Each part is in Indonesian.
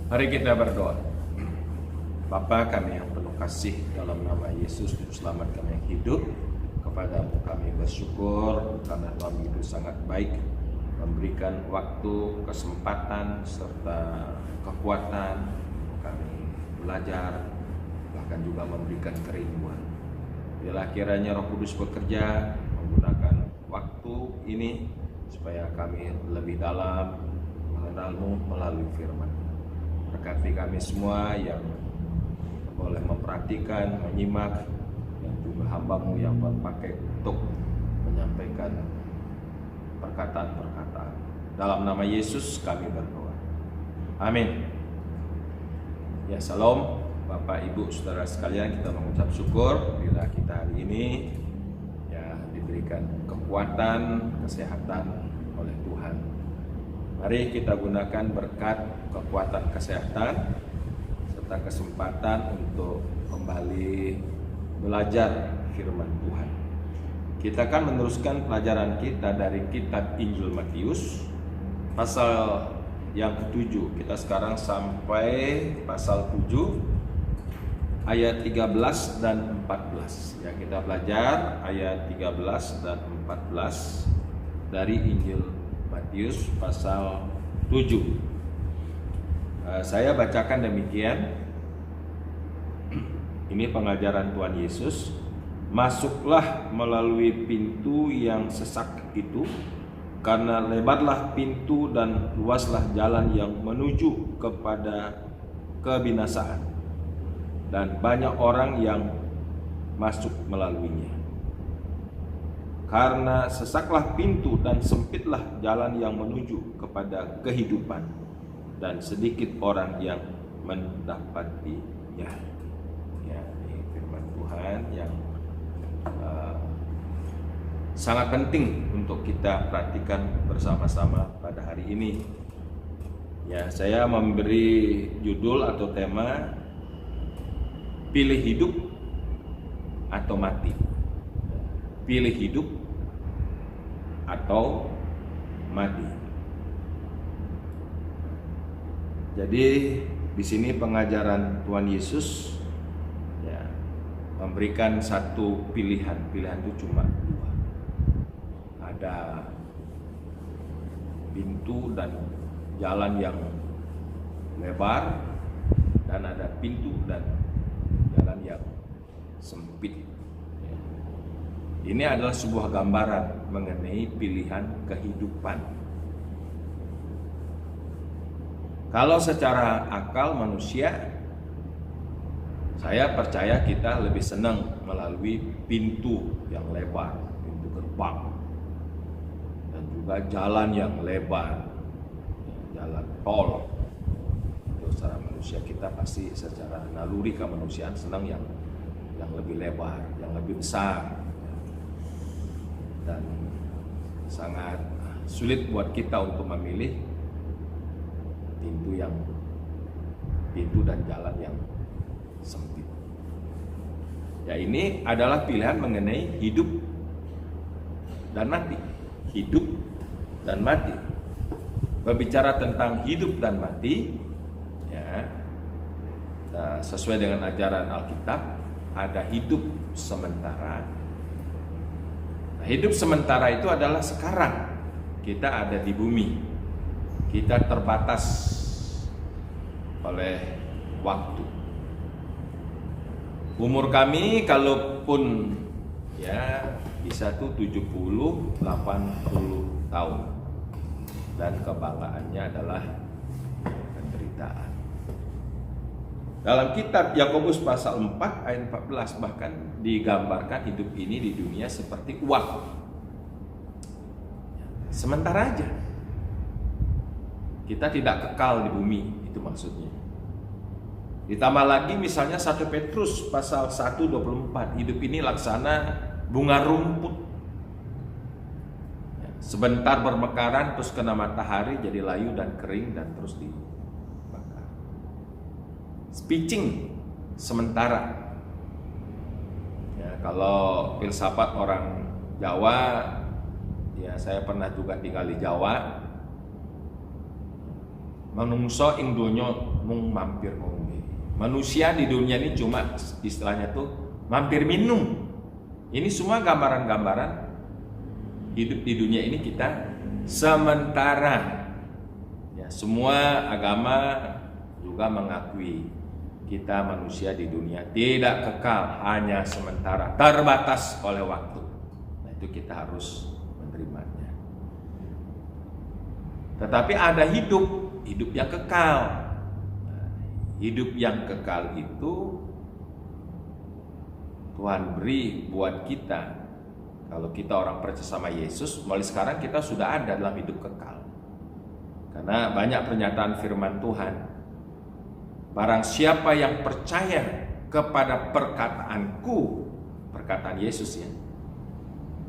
Mari kita berdoa. Bapa kami yang penuh kasih, dalam nama Yesus Juru Selamat kami yang hidup, kepadamu kami bersyukur karena Tuhan itu sangat baik, memberikan waktu, kesempatan, serta kekuatan kami belajar, bahkan juga memberikan kerinduan. Biarlah kiranya Roh Kudus bekerja menggunakan waktu ini supaya kami lebih dalam mengenalmu melalui firman. Berkati kami semua yang boleh memperhatikan, menyimak, dan juga hamba-Mu yang berpakai untuk menyampaikan perkataan-perkataan. Dalam nama Yesus kami berdoa. Amin. Ya, salam Bapak Ibu Saudara sekalian, kita mengucap syukur bila kita hari ini ya diberikan kekuatan, kesehatan oleh Tuhan. Mari kita gunakan berkat kekuatan kesehatan serta kesempatan untuk kembali belajar firman Tuhan. Kita akan meneruskan pelajaran kita dari kitab Injil Matius pasal yang ke-7. Kita sekarang sampai pasal 7 ayat 13 dan 14. Ya, kita belajar ayat 13 dan 14 dari Injil Matius pasal 7. Saya bacakan demikian. Ini pengajaran Tuhan Yesus. Masuklah melalui pintu yang sesak itu, karena lebarlah pintu dan luaslah jalan yang menuju kepada kebinasaan, dan banyak orang yang masuk melaluinya. Karena sesaklah pintu dan sempitlah jalan yang menuju kepada kehidupan, dan sedikit orang yang mendapatinya. Ya, ini firman Tuhan yang sangat penting untuk kita perhatikan bersama-sama pada hari ini. Ya, saya memberi judul atau tema pilih hidup atau mati. Pilih hidup atau mati. Jadi di sini pengajaran Tuhan Yesus ya memberikan satu pilihan. Pilihan itu cuma dua. Ada pintu dan jalan yang lebar, dan ada pintu dan jalan yang sempit. Ini adalah sebuah gambaran mengenai pilihan kehidupan. Kalau secara akal manusia, saya percaya kita lebih senang melalui pintu yang lebar, pintu gerbang, dan juga jalan yang lebar, jalan tol. Itu secara manusia kita pasti secara naluri kemanusiaan senang yang lebih lebar, yang lebih besar. Dan sangat sulit buat kita untuk memilih pintu dan jalan yang sempit. Ya, ini adalah pilihan mengenai hidup dan mati. Hidup dan mati. Berbicara tentang hidup dan mati, ya, sesuai dengan ajaran Alkitab, ada hidup sementara. Nah, hidup sementara itu adalah sekarang kita ada di bumi, kita terbatas oleh waktu. Umur kami kalaupun ya bisa tuh 70-80 tahun, dan kebanggaannya adalah penderitaan. Dalam kitab Yakobus pasal 4 ayat 14 bahkan digambarkan hidup ini di dunia seperti uang. Sementara aja. Kita tidak kekal di bumi, itu maksudnya. Ditambah lagi misalnya 1 Petrus pasal 1:24, hidup ini laksana bunga rumput. Sebentar bermekaran terus kena matahari jadi layu dan kering dan terus dibakar. Speaking sementara. Ya, kalau filsafat orang Jawa, ya saya pernah juga tinggal di Jawa. Manungso ing donya mung mampir ngombe. Manusia di dunia ini cuma istilahnya tuh mampir minum. Ini semua gambaran-gambaran hidup di dunia ini kita sementara. Ya, semua agama juga mengakui kita manusia di dunia tidak kekal, hanya sementara, terbatas oleh waktu. Nah, itu kita harus menerimanya. Tetapi ada hidup yang kekal. Nah, hidup yang kekal itu Tuhan beri buat kita. Kalau kita orang percaya sama Yesus, mulai sekarang kita sudah ada dalam hidup kekal. Karena banyak pernyataan firman Tuhan. Barang siapa yang percaya kepada perkataanku, perkataan Yesus ya,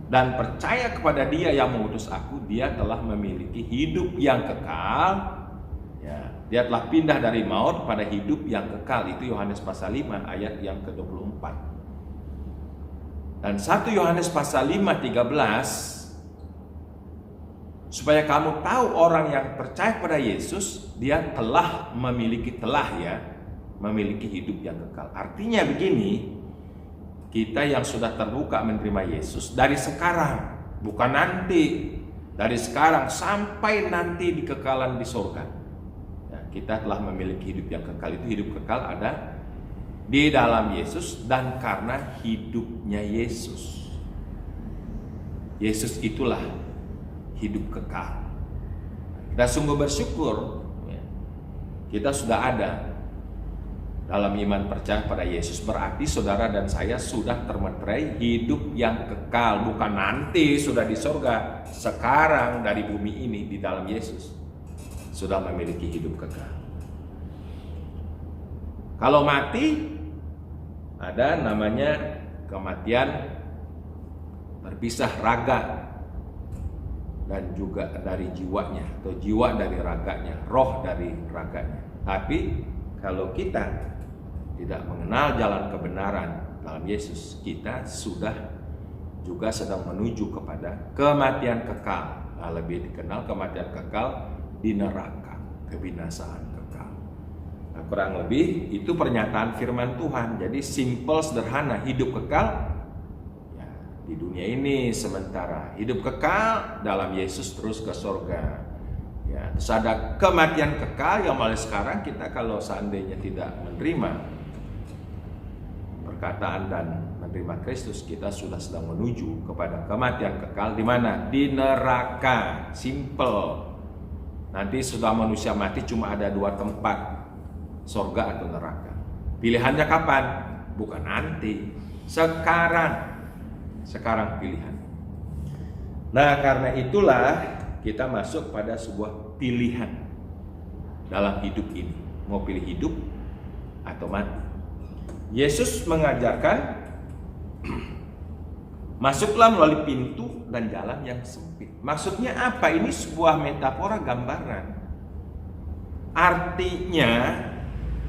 dan percaya kepada Dia yang mengutus aku, dia telah memiliki hidup yang kekal. Ya, dia telah pindah dari maut pada hidup yang kekal. Itu Yohanes pasal 5 ayat yang ke-24. Dan 1 Yohanes pasal 5 13, supaya kamu tahu orang yang percaya pada Yesus, dia telah memiliki hidup yang kekal. Artinya begini, kita yang sudah terbuka menerima Yesus dari sekarang, bukan nanti, dari sekarang sampai nanti di kekalan di surga, ya, kita telah memiliki hidup yang kekal. Itu hidup kekal ada di dalam Yesus dan karena hidupnya Yesus. Yesus itulah hidup kekal. Kita sungguh bersyukur ya, kita sudah ada dalam iman percaya pada Yesus. Berarti saudara dan saya sudah termeterai hidup yang kekal. Bukan nanti sudah di surga, sekarang dari bumi ini di dalam Yesus sudah memiliki hidup kekal. Kalau mati, ada namanya kematian terpisah raga dan juga dari jiwanya, atau jiwa dari raganya, roh dari raganya. Tapi kalau kita tidak mengenal jalan kebenaran dalam Yesus, kita sudah juga sedang menuju kepada kematian kekal. Nah, lebih dikenal kematian kekal di neraka, kebinasaan kekal. Nah, kurang lebih itu pernyataan firman Tuhan. Jadi simple, sederhana, hidup kekal ya, di dunia ini sementara, hidup kekal dalam Yesus terus ke surga. Ya, terus ada kematian kekal yang mulai sekarang kita kalau seandainya tidak menerima perkataan dan menerima Kristus, kita sudah sedang menuju kepada kematian kekal. Di mana? Di neraka. Simple. Nanti sudah manusia mati cuma ada dua tempat, surga atau neraka. Pilihannya kapan? Bukan nanti, sekarang. Sekarang pilihan. Nah, karena itulah kita masuk pada sebuah pilihan dalam hidup ini. Mau pilih hidup atau mati. Yesus mengajarkan masuklah melalui pintu dan jalan yang sempit. Maksudnya apa? Ini sebuah metafora, gambaran. Artinya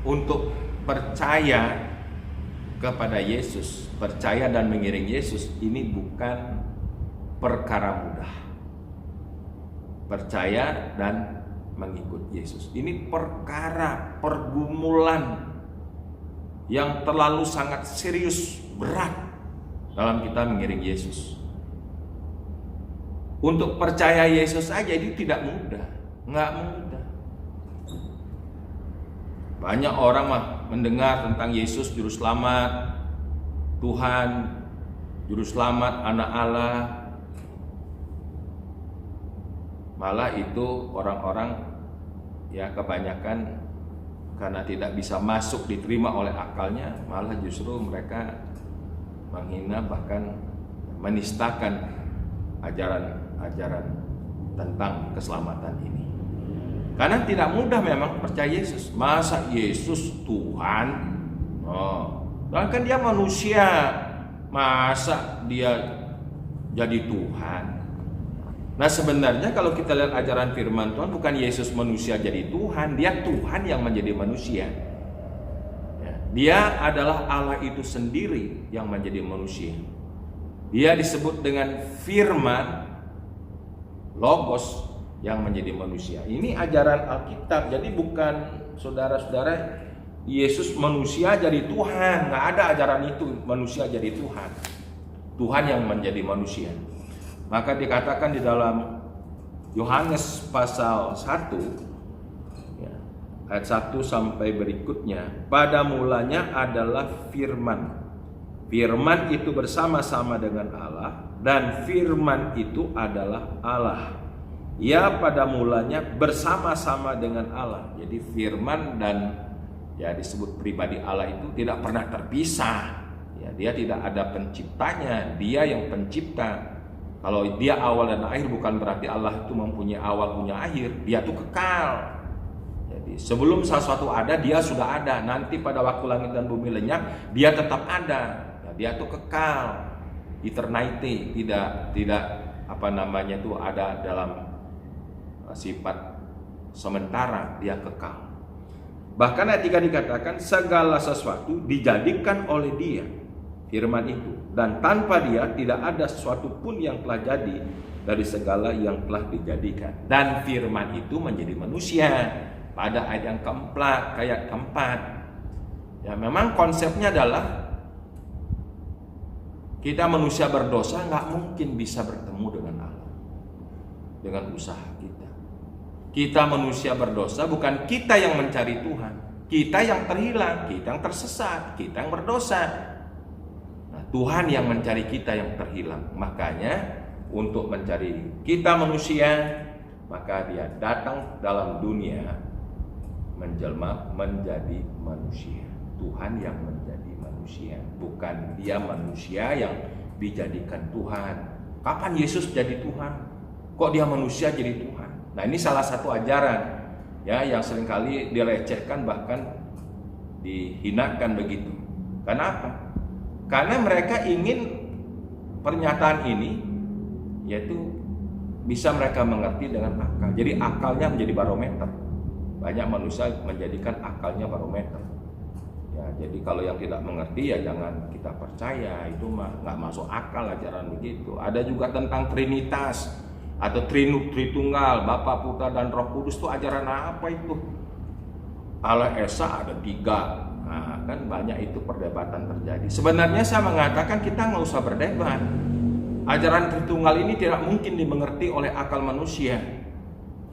untuk percaya kepada Yesus, percaya dan mengiring Yesus, ini bukan perkara mudah. Percaya dan mengikut Yesus, ini perkara pergumulan yang terlalu sangat serius, berat dalam kita mengiring Yesus. Untuk percaya Yesus saja itu tidak mudah, nggak mudah. Banyak orang mah mendengar tentang Yesus Juru Selamat, Tuhan, Juru Selamat, Anak Allah. Malah itu orang-orang ya kebanyakan karena tidak bisa masuk diterima oleh akalnya, malah justru mereka menghina bahkan menistakan ajaran-ajaran tentang keselamatan ini. Karena tidak mudah memang percaya Yesus. Masa Yesus Tuhan? Kan dia manusia. Masa dia jadi Tuhan? Nah, sebenarnya kalau kita lihat ajaran firman Tuhan, bukan Yesus manusia jadi Tuhan, dia Tuhan yang menjadi manusia. Ya, dia adalah Allah itu sendiri yang menjadi manusia. Dia disebut dengan firman, logos yang menjadi manusia. Ini ajaran Alkitab, jadi bukan saudara-saudara, Yesus manusia jadi Tuhan. Nggak ada ajaran itu manusia jadi Tuhan. Tuhan yang menjadi manusia. Maka dikatakan di dalam Yohanes pasal 1 ya, ayat 1 sampai berikutnya, pada mulanya adalah firman. Firman itu bersama-sama dengan Allah, dan firman itu adalah Allah. Ia pada mulanya bersama-sama dengan Allah. Jadi firman dan ya disebut pribadi Allah itu tidak pernah terpisah. Ya, dia tidak ada penciptanya, dia yang pencipta. Kalau dia awal dan akhir bukan berarti Allah itu mempunyai awal punya akhir. Dia itu kekal. Jadi sebelum sesuatu ada, dia sudah ada. Nanti pada waktu langit dan bumi lenyap, dia tetap ada. Dia tuh kekal, eternity, tidak itu ada dalam sifat sementara, dia kekal. Bahkan ayat 3 dikatakan segala sesuatu dijadikan oleh dia, firman itu, dan tanpa dia tidak ada sesuatu pun yang telah jadi dari segala yang telah dijadikan. Dan firman itu menjadi manusia pada ayat yang keempat. Ya, memang konsepnya adalah kita manusia berdosa nggak mungkin bisa bertemu dengan Allah dengan usaha kita. Kita manusia berdosa, bukan kita yang mencari Tuhan. Kita yang terhilang, kita yang tersesat, kita yang berdosa. Nah, Tuhan yang mencari kita yang terhilang. Makanya untuk mencari kita manusia, maka dia datang dalam dunia menjelma menjadi manusia. Tuhan yang menjadi manusia, bukan dia manusia yang dijadikan Tuhan. Kapan Yesus jadi Tuhan? Kok dia manusia jadi Tuhan? Nah, ini salah satu ajaran ya yang seringkali dilecehkan, bahkan dihinakan begitu. Kenapa? Karena mereka ingin pernyataan ini yaitu bisa mereka mengerti dengan akal. Jadi akalnya menjadi barometer. Banyak manusia menjadikan akalnya barometer. Ya, jadi kalau yang tidak mengerti ya jangan kita percaya, itu mah nggak masuk akal ajaran begitu. Ada juga tentang Trinitas atau Tritunggal, Bapa, Putra dan Roh Kudus, itu ajaran apa itu? Allah Esa ada 3. Nah, kan banyak itu perdebatan terjadi. Sebenarnya saya mengatakan kita nggak usah berdebat. Ajaran Tritunggal ini tidak mungkin dimengerti oleh akal manusia.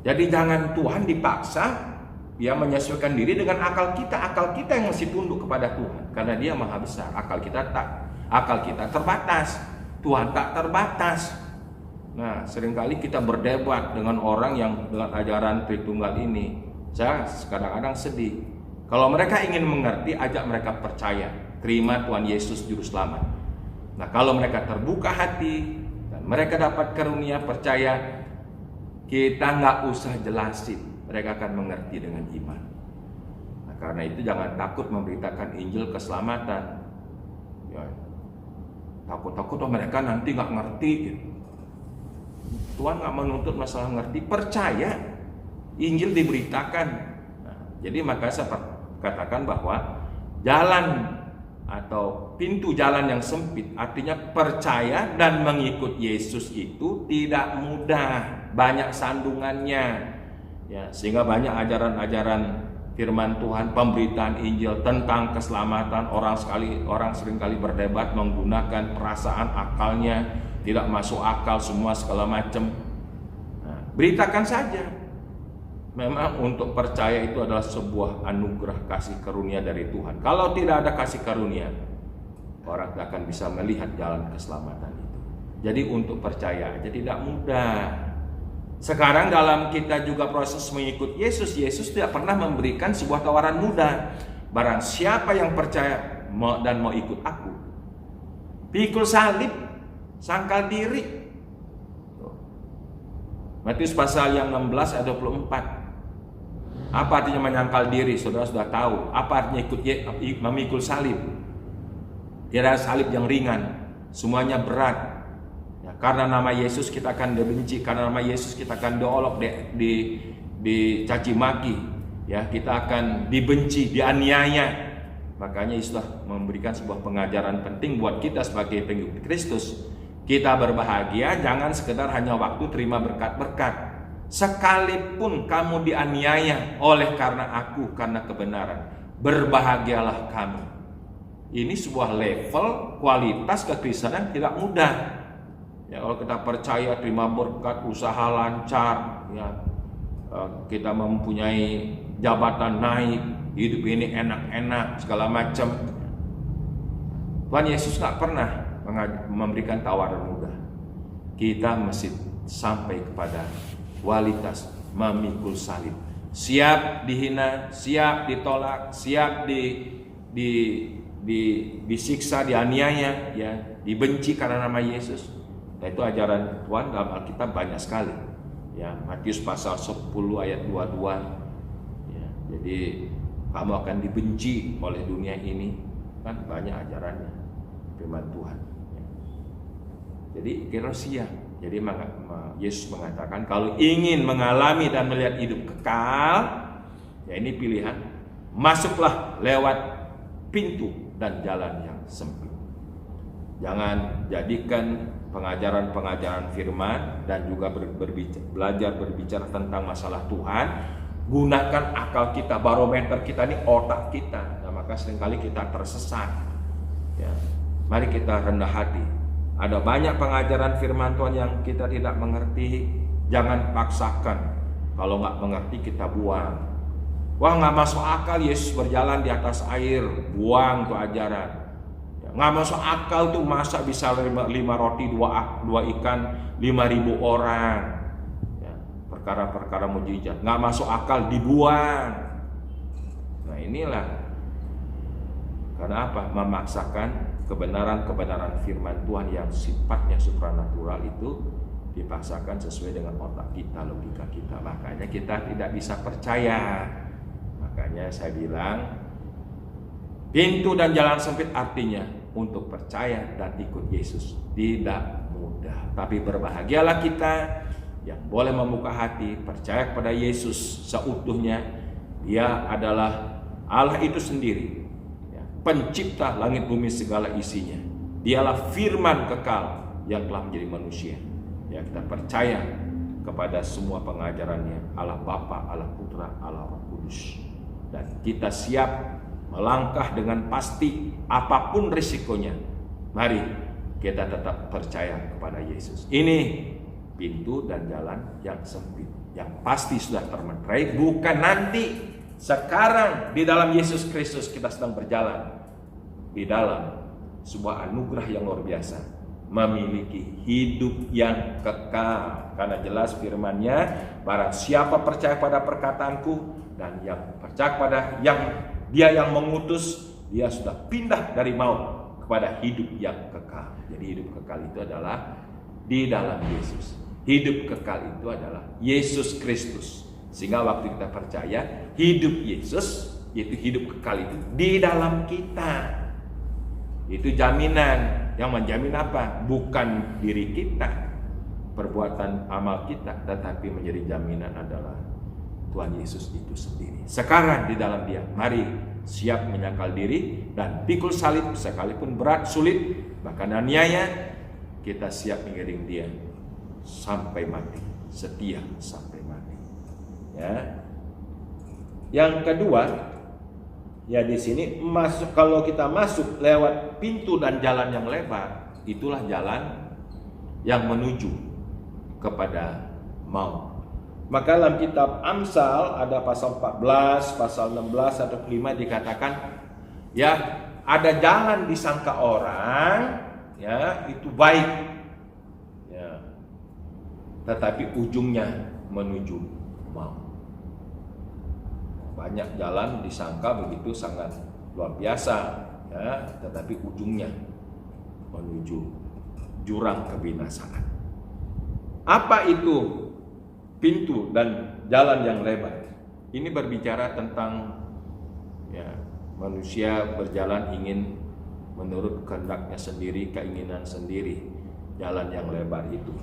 Jadi jangan Tuhan dipaksa dia menyesuaikan diri dengan akal kita yang mesti tunduk kepada Tuhan, karena dia maha besar. Akal kita terbatas, Tuhan tak terbatas. Nah, seringkali kita berdebat dengan orang yang dengan ajaran Tritunggal ini. Saya kadang-kadang sedih. Kalau mereka ingin mengerti, ajak mereka percaya, terima Tuhan Yesus Juru Selamat. Nah, kalau mereka terbuka hati dan mereka dapat karunia percaya, kita nggak usah jelasin. Mereka akan mengerti dengan iman. Nah, karena itu jangan takut memberitakan Injil keselamatan. Ya, takut-takut mereka nanti nggak ngerti. Gitu. Tuhan nggak menuntut masalah ngerti, percaya Injil diberitakan. Nah, jadi maka saya katakan bahwa jalan atau pintu jalan yang sempit, artinya percaya dan mengikut Yesus itu tidak mudah, banyak sandungannya. Ya, sehingga banyak ajaran-ajaran firman Tuhan, pemberitaan Injil tentang keselamatan, orang seringkali berdebat menggunakan perasaan akalnya, tidak masuk akal semua segala macam. Nah, beritakan saja. Memang untuk percaya itu adalah sebuah anugerah kasih karunia dari Tuhan. Kalau tidak ada kasih karunia, orang tidak akan bisa melihat jalan keselamatan itu. Jadi untuk percaya aja tidak mudah. Sekarang dalam kita juga proses mengikut Yesus, Yesus tidak pernah memberikan sebuah tawaran mudah. Barang siapa yang percaya dan mau ikut aku, pikul salib, sangkal diri. Matius pasal yang 16 ayat 24. Apa artinya menyangkal diri? Saudara sudah tahu. Apa artinya memikul salib? Tidak ada salib yang ringan, semuanya berat. Karena nama Yesus kita akan dibenci, karena nama Yesus kita akan diolok, dicaci maki, ya, kita akan dibenci, dianiaya. Makanya Yesus memberikan sebuah pengajaran penting buat kita sebagai pengikut Kristus. Kita berbahagia jangan sekedar hanya waktu terima berkat-berkat, Sekalipun kamu dianiaya oleh karena aku, karena kebenaran, berbahagialah kamu. Ini sebuah level kualitas kekristenan tidak mudah. Ya, kalau kita percaya terima berkat, usaha lancar, ya, kita mempunyai jabatan naik, hidup ini enak-enak, segala macam. Tuhan Yesus nggak pernah memberikan tawaran mudah. Kita mesti sampai kepada kualitas memikul salib. Siap dihina, siap ditolak, siap disiksa, dianiaya, ya, dibenci karena nama Yesus. Nah, itu ajaran Tuhan dalam Alkitab banyak sekali. Ya, Matius pasal 10 ayat 22. Ya, jadi kamu akan dibenci oleh dunia ini. Kan banyak ajarannya firman Tuhan. Ya. Jadi kerosia. Jadi Yesus mengatakan kalau ingin mengalami dan melihat hidup kekal, ya ini pilihan, masuklah lewat pintu dan jalan yang sempit. Jangan jadikan pengajaran-pengajaran firman dan juga belajar berbicara tentang masalah Tuhan, gunakan akal kita, barometer kita ini otak kita. Nah, maka seringkali kita tersesat. Ya. Mari kita rendah hati. Ada banyak pengajaran firman Tuhan yang kita tidak mengerti. Jangan paksakan. Kalau nggak mengerti kita buang. Wah, nggak masuk akal Yesus berjalan di atas air. Buang tuh ajaran. Ya, nggak masuk akal tuh masa bisa 5 roti 2 ikan 5.000 orang. Ya, perkara-perkara mujizat. Nggak masuk akal, dibuang. Nah, inilah. Karena apa? Memaksakan kebenaran-kebenaran firman Tuhan yang sifatnya supranatural itu dipaksakan sesuai dengan otak kita, logika kita. Makanya kita tidak bisa percaya. Makanya saya bilang pintu dan jalan sempit artinya untuk percaya dan ikut Yesus tidak mudah. Tapi berbahagialah kita yang boleh membuka hati, percaya kepada Yesus seutuhnya. Dia adalah Allah itu sendiri, pencipta langit bumi segala isinya. Dialah firman kekal yang telah menjadi manusia. Ya, kita percaya kepada semua pengajarannya, Allah Bapa, Allah Putra, Allah Roh Kudus. Dan kita siap melangkah dengan pasti apapun risikonya. Mari kita tetap percaya kepada Yesus. Ini pintu dan jalan yang sempit, yang pasti sudah termeterai, bukan nanti. Sekarang di dalam Yesus Kristus kita sedang berjalan di dalam sebuah anugerah yang luar biasa, memiliki hidup yang kekal. Karena jelas firman-Nya, barang siapa percaya pada perkataanku dan yang percaya pada Dia yang mengutus, dia sudah pindah dari maut kepada hidup yang kekal. Jadi hidup kekal itu adalah di dalam Yesus. Hidup kekal itu adalah Yesus Kristus. Sehingga waktu kita percaya hidup Yesus, yaitu hidup kekal itu di dalam kita. Itu jaminan. Yang menjamin apa? Bukan diri kita, perbuatan amal kita, tetapi menjadi jaminan adalah Tuhan Yesus itu sendiri. Sekarang di dalam Dia, mari siap menyangkal diri dan pikul salib sekalipun berat, sulit, bahkan aniaya, kita siap mengiring Dia sampai mati, setia sampai mati. Ya. Yang kedua, ya di sini kalau kita masuk lewat pintu dan jalan yang lebar, itulah jalan yang menuju kepada maut. Maka dalam kitab Amsal ada pasal 14, pasal 16 atau 5 dikatakan, ya ada jalan disangka orang, ya itu baik, ya, tetapi ujungnya menuju maut. Banyak jalan disangka begitu sangat luar biasa, ya, tetapi ujungnya menuju jurang kebinasaan. Apa itu pintu dan jalan yang lebar? Ini berbicara tentang, ya, manusia berjalan ingin menurut kehendaknya sendiri, keinginan sendiri, jalan yang lebar itu.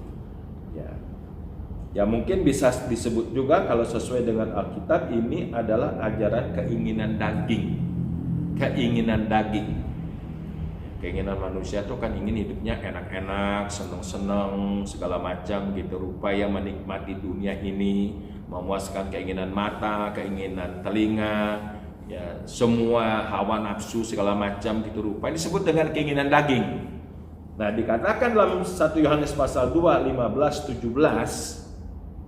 Ya mungkin bisa disebut juga kalau sesuai dengan Alkitab ini adalah ajaran keinginan daging. Keinginan daging. Keinginan manusia tuh kan ingin hidupnya enak-enak, seneng-seneng, segala macam gitu. Rupanya menikmati dunia ini, memuaskan keinginan mata, keinginan telinga, ya semua hawa nafsu segala macam gitu. Rupanya disebut dengan keinginan daging. Nah, dikatakan dalam 1 Yohanes pasal 2, 15, 17,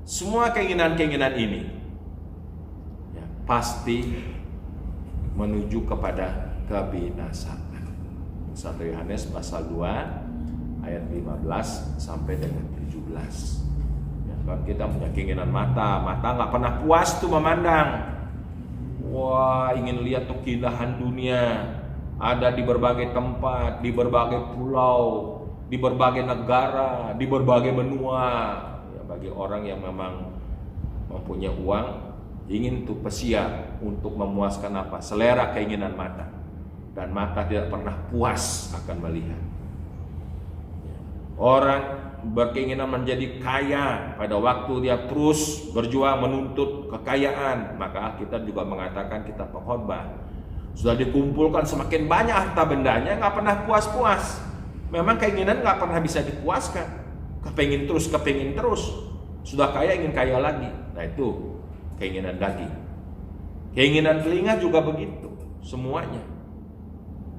semua keinginan-keinginan ini ya, pasti menuju kepada kebinasaan. 1 Yohanes pasal 2 ayat 15 sampai dengan 17. Ya, kan kita punya keinginan mata nggak pernah puas tuh memandang. Wah, ingin lihat tuh keindahan dunia, ada di berbagai tempat, di berbagai pulau, di berbagai negara, di berbagai benua. Ya, bagi orang yang memang mempunyai uang, ingin tuh pesiar untuk memuaskan apa? Selera keinginan mata. Dan mata tidak pernah puas akan melihat. Orang berkeinginan menjadi kaya pada waktu dia terus berjuang menuntut kekayaan, maka kita juga mengatakan kita pengkhotbah. Sudah dikumpulkan semakin banyak harta bendanya, nggak pernah puas-puas. Memang keinginan nggak pernah bisa dipuaskan. Kepengin terus. Sudah kaya ingin kaya lagi. Nah itu keinginan daging. Keinginan telinga juga begitu. Semuanya.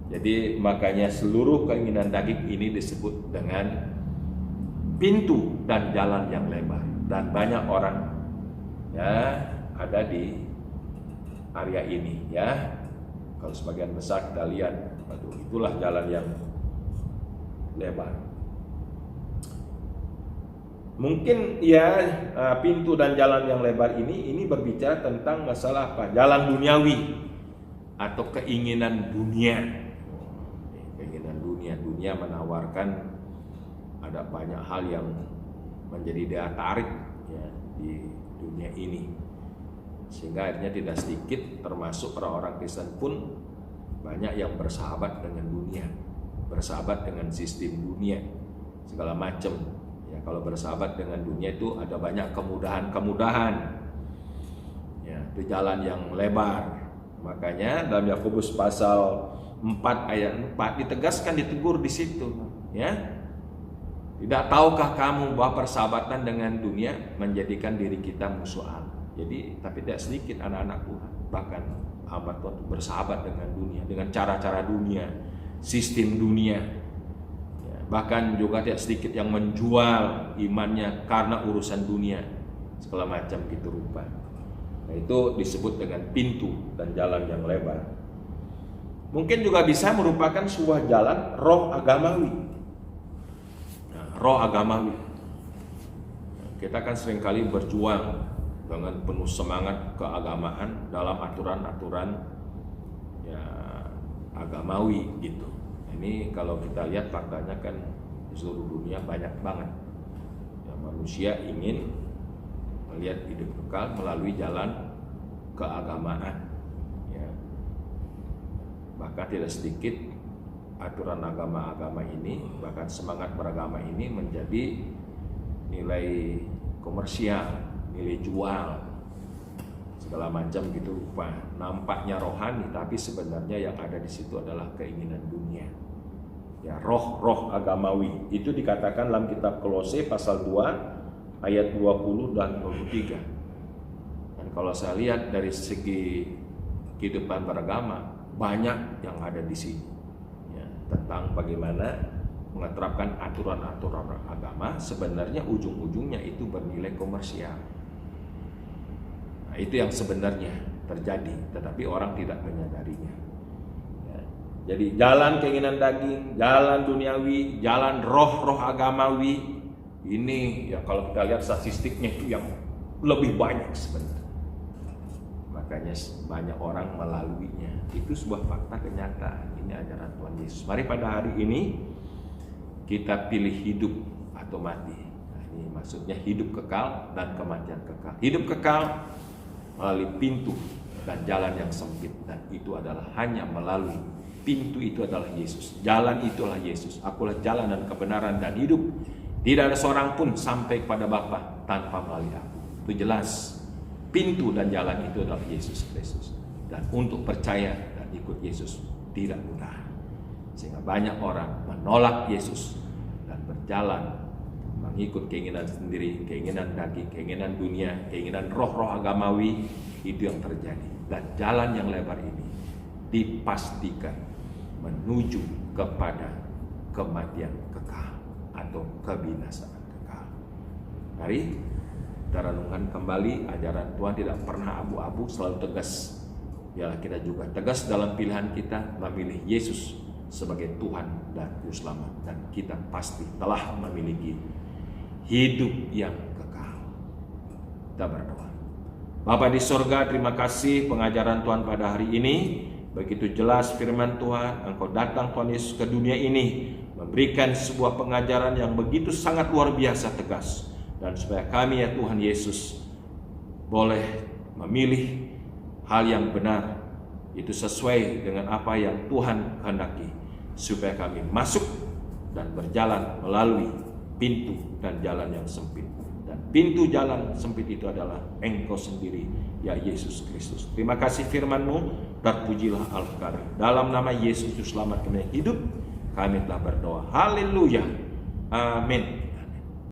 Jadi makanya seluruh keinginan daging ini disebut dengan pintu dan jalan yang lebar. Dan banyak orang ya ada di area ini ya. Kalau sebagian besar kita lihat, aduh, itulah jalan yang lebar. Mungkin ya pintu dan jalan yang lebar ini berbicara tentang masalah apa? Jalan duniawi atau keinginan dunia. Dunia menawarkan ada banyak hal yang menjadi daya tarik ya, di dunia ini, sehingga akhirnya tidak sedikit termasuk orang-orang Kristen pun banyak yang bersahabat dengan dunia, bersahabat dengan sistem dunia segala macam ya. Kalau bersahabat dengan dunia itu ada banyak kemudahan ya, itu jalan yang lebar. Makanya dalam Yakobus pasal 4 ayat 4 ditegaskan, ditegur di situ ya. Tidak tahukah kamu bahwa persahabatan dengan dunia menjadikan diri kita musuh Allah? Jadi tapi tidak sedikit anak-anak Tuhan bahkan hamba Tuhan bersahabat dengan dunia, dengan cara-cara dunia, sistem dunia ya, bahkan juga tidak sedikit yang menjual imannya karena urusan dunia segala macam gitu rupa. Nah, itu disebut dengan pintu dan jalan yang lebar. Mungkin juga bisa merupakan sebuah jalan roh agamawi. Nah, roh agamawi. Kita kan seringkali berjuang dengan penuh semangat keagamaan dalam aturan-aturan ya, agamawi gitu. Ini kalau kita lihat faktanya kan di seluruh dunia banyak banget. Ya, manusia ingin melihat hidup kekal melalui jalan keagamaan. Bahkan tidak sedikit aturan agama-agama ini, bahkan semangat beragama ini menjadi nilai komersial, nilai jual, segala macam gitu rupa. Nampaknya rohani, tapi sebenarnya yang ada di situ adalah keinginan dunia. Ya, roh agamawi. Itu dikatakan dalam kitab Kolose pasal 2 ayat 20 dan 23. Dan kalau saya lihat dari segi kehidupan beragama, banyak yang ada di sini ya, tentang bagaimana menerapkan aturan-aturan agama sebenarnya ujung-ujungnya itu bernilai komersial. Nah, itu yang sebenarnya terjadi, tetapi orang tidak menyadarinya ya. Jadi jalan keinginan daging, jalan duniawi, jalan roh agamawi ini ya, kalau kita lihat statistiknya itu yang lebih banyak sebenarnya. Makanya banyak orang melaluinya. Itu sebuah fakta kenyataan. Ini ajaran Tuhan Yesus. Mari pada hari ini kita pilih hidup atau mati. Nah, ini maksudnya hidup kekal dan kematian kekal. Hidup kekal melalui pintu dan jalan yang sempit, dan itu adalah hanya melalui pintu. Itu adalah Yesus. Jalan itulah Yesus. Akulah jalan dan kebenaran dan hidup. Tidak ada seorang pun sampai kepada Bapa tanpa melalui aku. Itu jelas. Pintu dan jalan itu adalah Yesus Kristus. Dan untuk percaya dan ikut Yesus tidak mudah. Sehingga banyak orang menolak Yesus dan berjalan mengikut keinginan sendiri, keinginan daging, keinginan dunia, keinginan roh-roh agamawi. Itu yang terjadi. Dan jalan yang lebar ini dipastikan menuju kepada kematian kekal atau kebinasaan kekal. Mari kita renungkan kembali, ajaran Tuhan tidak pernah abu-abu, selalu tegas. Biarlah kita juga tegas dalam pilihan kita memilih Yesus sebagai Tuhan dan Juru Selamat, dan kita pasti telah memiliki hidup yang kekal. Kita berdoa. Bapa di sorga, terima kasih pengajaran Tuhan pada hari ini. Begitu jelas firman Tuhan, Engkau datang Tuhan Yesus ke dunia ini memberikan sebuah pengajaran yang begitu sangat luar biasa tegas. Dan supaya kami ya Tuhan Yesus boleh memilih hal yang benar, itu sesuai dengan apa yang Tuhan kehendaki, supaya kami masuk dan berjalan melalui pintu dan jalan yang sempit. Dan pintu jalan sempit itu adalah Engkau sendiri, ya Yesus Kristus. Terima kasih firman-Mu, terpujilah Al-Qadir. Dalam nama Yesus Juru Selamat kami yang hidup, kami telah berdoa. Haleluya. Amin.